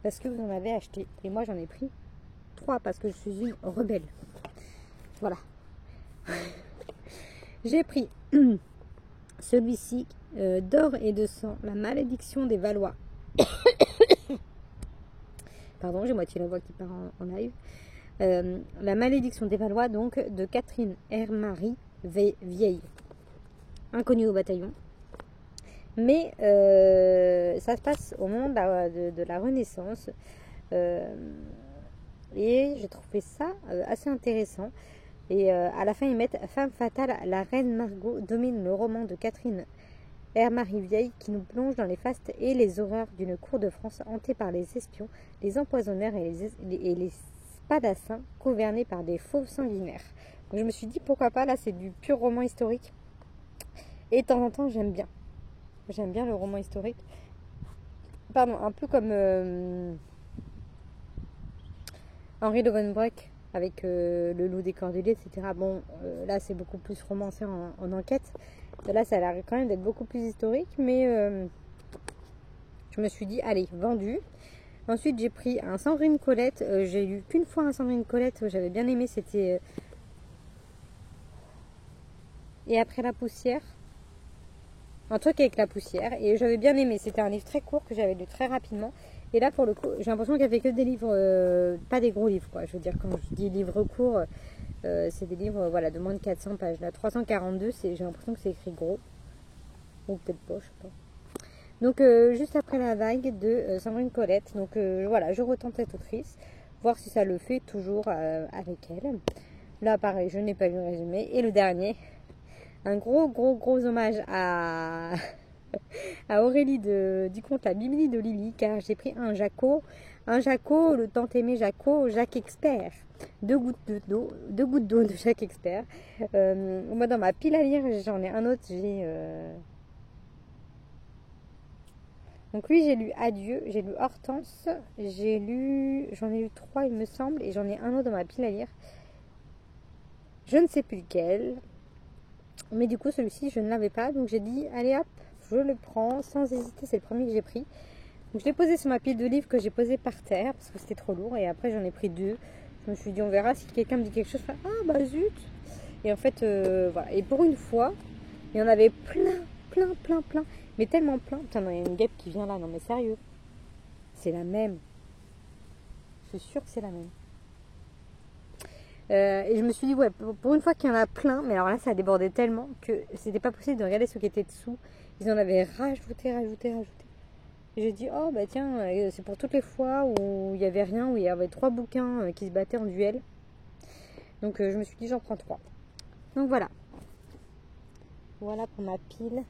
parce que vous en avez acheté. Et moi j'en ai pris 3 parce que je suis une rebelle. Voilà. J'ai pris celui-ci, D'or et de sang, La malédiction des Valois. Pardon, j'ai moitié la voix qui part en live. La malédiction des Valois, donc, de Catherine Hermary Vieille. Inconnue au bataillon. Mais ça se passe au moment de la Renaissance. Et j'ai trouvé ça assez intéressant. Et à la fin, ils mettent Femme fatale, la reine Margot domine le roman de Catherine Hermary Vieille qui nous plonge dans les fastes et les horreurs d'une cour de France hantée par les espions, les empoisonneurs et les spadassins gouvernés par des fauves sanguinaires. Donc je me suis dit pourquoi pas, là c'est du pur roman historique. Et de temps en temps j'aime bien. J'aime bien le roman historique. Pardon, un peu comme Henri de Wenbreck avec Le loup des Cordeliers, etc. Bon, là c'est beaucoup plus romancé en enquête. Là ça a l'air quand même d'être beaucoup plus historique, mais je me suis dit, allez, vendu. Ensuite j'ai pris un Sandrine Colette. J'ai lu qu'une fois un Sandrine Colette, j'avais bien aimé, c'était Et après la poussière. Un truc avec la poussière, et j'avais bien aimé. C'était un livre très court que j'avais lu très rapidement. Et là pour le coup j'ai l'impression qu'elle fait que des livres, pas des gros livres quoi. Je veux dire, quand je dis livres courts, c'est des livres voilà, de moins de 400 pages. Là 342, j'ai l'impression que c'est écrit gros. Ou peut-être pas, je sais pas. Donc juste après la vague de Sandrine Colette. Donc voilà, je retente cette autrice, voir si ça le fait toujours avec elle. Là pareil, je n'ai pas lu le résumé. Et le dernier, un gros hommage à Aurélie du conte La Bibli de Lily, car j'ai pris un Jaco, le tant aimé Jaco, Jacques Expert. 2 gouttes d'eau de Jacques Expert. Moi dans ma pile à lire, j'en ai un autre, donc lui j'ai lu Adieu, j'ai lu Hortense, j'en ai lu 3 il me semble, et j'en ai un autre dans ma pile à lire. Je ne sais plus lequel. Mais du coup celui-ci je ne l'avais pas, donc j'ai dit allez hop, je le prends sans hésiter, c'est le premier que j'ai pris. Donc je l'ai posé sur ma pile de livres que j'ai posé par terre parce que c'était trop lourd, et après j'en ai pris 2. Je me suis dit on verra si quelqu'un me dit quelque chose, ah bah zut. Et en fait voilà, et pour une fois il y en avait plein, mais tellement plein. Putain, il y a une guêpe qui vient là, non mais sérieux, c'est la même, je suis sûre que c'est la même. Et je me suis dit ouais, pour une fois qu'il y en a plein, mais alors là ça a débordé tellement que c'était pas possible de regarder ce qui était dessous. Ils en avaient rajouté. Et j'ai dit oh bah tiens, c'est pour toutes les fois où il y avait rien, où il y avait 3 bouquins qui se battaient en duel. Donc je me suis dit j'en prends 3. Donc voilà pour ma pile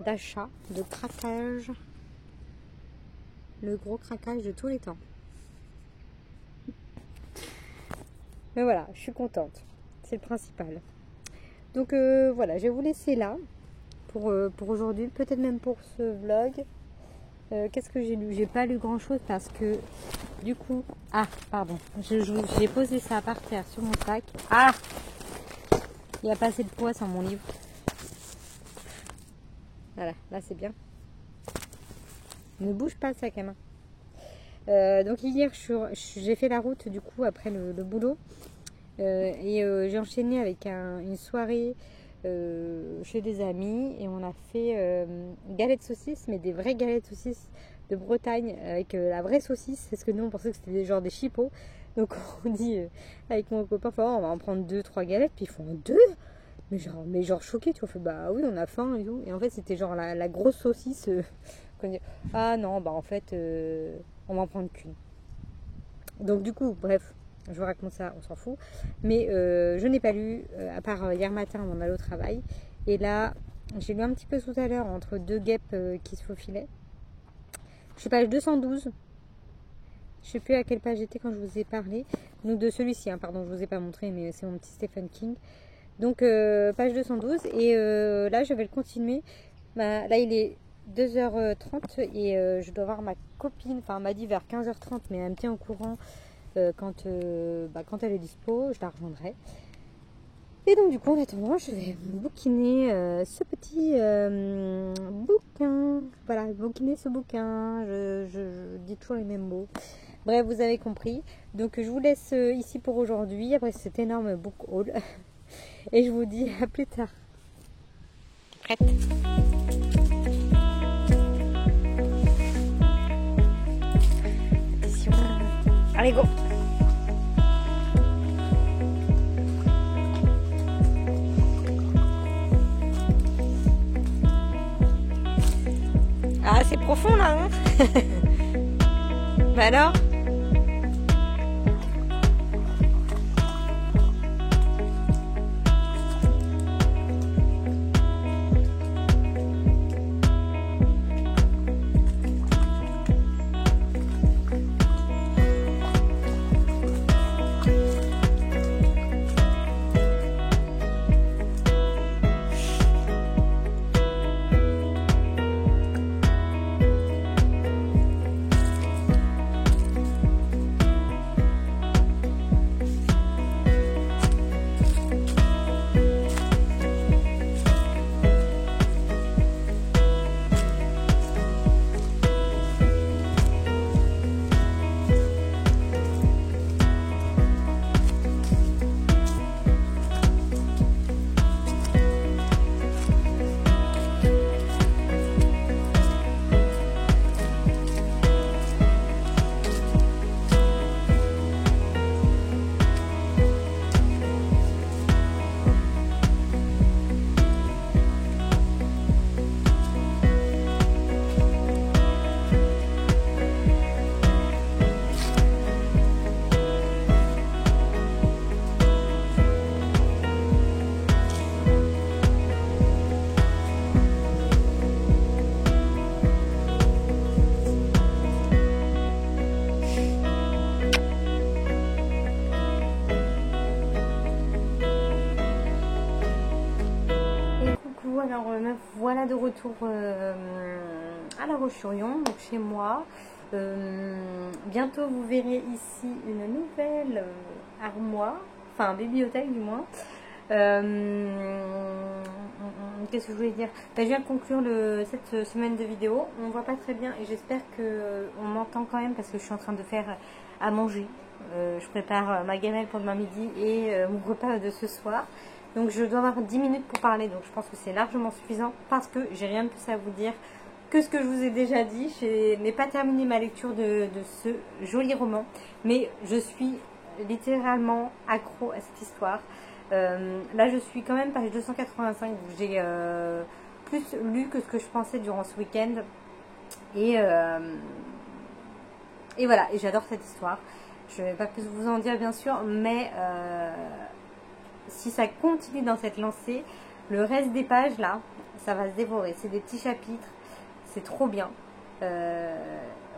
d'achat, de craquage, le gros craquage de tous les temps. Mais voilà, je suis contente, c'est le principal. Donc voilà, je vais vous laisser là pour aujourd'hui, peut-être même pour ce vlog. Qu'est-ce que j'ai lu? J'ai pas lu grand chose parce que du coup, pardon, j'ai posé ça par terre sur mon sac. Il n'y a pas assez de poids sur mon livre. Voilà, là c'est bien. Ne bouge pas le sac à main. Donc hier, j'ai fait la route du coup après le boulot. Et j'ai enchaîné avec une soirée chez des amis. Et on a fait galettes saucisses, mais des vraies galettes saucisses de Bretagne avec la vraie saucisse. Parce que nous, on pensait que c'était genre des chipots. Donc on dit avec mon copain, on va en prendre 2-3 galettes. Puis ils font 2. Mais genre choqué, tu vois, fait bah oui, on a faim et tout. Et en fait, c'était genre la grosse saucisse. Qu'on dit, ah non, bah en fait, on va en prendre qu'une. Donc du coup, bref, je vous raconte ça, on s'en fout. Mais je n'ai pas lu, à part hier matin, on allait au travail. Et là, j'ai lu un petit peu tout à l'heure entre deux guêpes qui se faufilaient. Je suis page 212. Je sais plus à quelle page j'étais quand je vous ai parlé. Donc de celui-ci, hein, pardon, je vous ai pas montré, mais c'est mon petit Stephen King. Donc page 212. Et là, je vais le continuer. Bah, là, il est 2h30 et je dois voir ma copine. Enfin, elle m'a dit vers 15h30, mais elle me tient au courant quand elle est dispo. Je la rejoindrai. Et donc, du coup, en attendant, je vais bouquiner ce petit bouquin. Voilà, bouquiner ce bouquin. Je dis toujours les mêmes mots. Bref, vous avez compris. Donc, je vous laisse ici pour aujourd'hui, après cet énorme book haul. Et je vous dis à plus tard. Prête ? Attention. Allez, go! Ah, c'est profond là, hein? Bah alors? Me voilà de retour à La Roche-sur-Yon, donc chez moi. Bientôt vous verrez ici une nouvelle armoire, enfin bibliothèque du moins. Qu'est-ce que je voulais dire? Je viens de conclure cette semaine de vidéo. On ne voit pas très bien et j'espère qu'on m'entend quand même parce que je suis en train de faire à manger. Je prépare ma gamelle pour demain midi et mon repas de ce soir. Donc je dois avoir 10 minutes pour parler, donc je pense que c'est largement suffisant parce que j'ai rien de plus à vous dire que ce que je vous ai déjà dit. Je n'ai pas terminé ma lecture de ce joli roman, mais je suis littéralement accro à cette histoire. Là je suis quand même page 285, donc j'ai plus lu que ce que je pensais durant ce week-end. Et voilà, et j'adore cette histoire. Je ne vais pas plus vous en dire bien sûr, mais si ça continue dans cette lancée, le reste des pages là, ça va se dévorer. C'est des petits chapitres, c'est trop bien.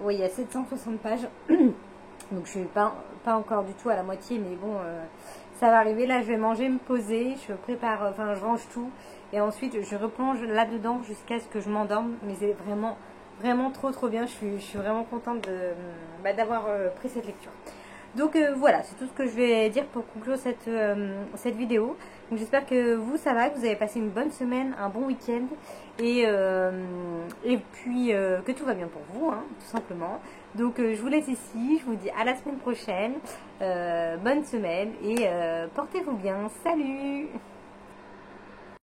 Oui, il y a 760 pages, donc je suis pas encore du tout à la moitié, mais bon, ça va arriver. Là, je vais manger, me poser, je prépare, enfin, je range tout, et ensuite je replonge là-dedans jusqu'à ce que je m'endorme. Mais c'est vraiment trop bien. Je suis vraiment contente d'avoir pris cette lecture. Donc voilà, c'est tout ce que je vais dire pour conclure cette vidéo. Donc j'espère que vous ça va, que vous avez passé une bonne semaine, un bon week-end et puis que tout va bien pour vous, hein, tout simplement. Donc je vous laisse ici, je vous dis à la semaine prochaine, bonne semaine et portez-vous bien, salut!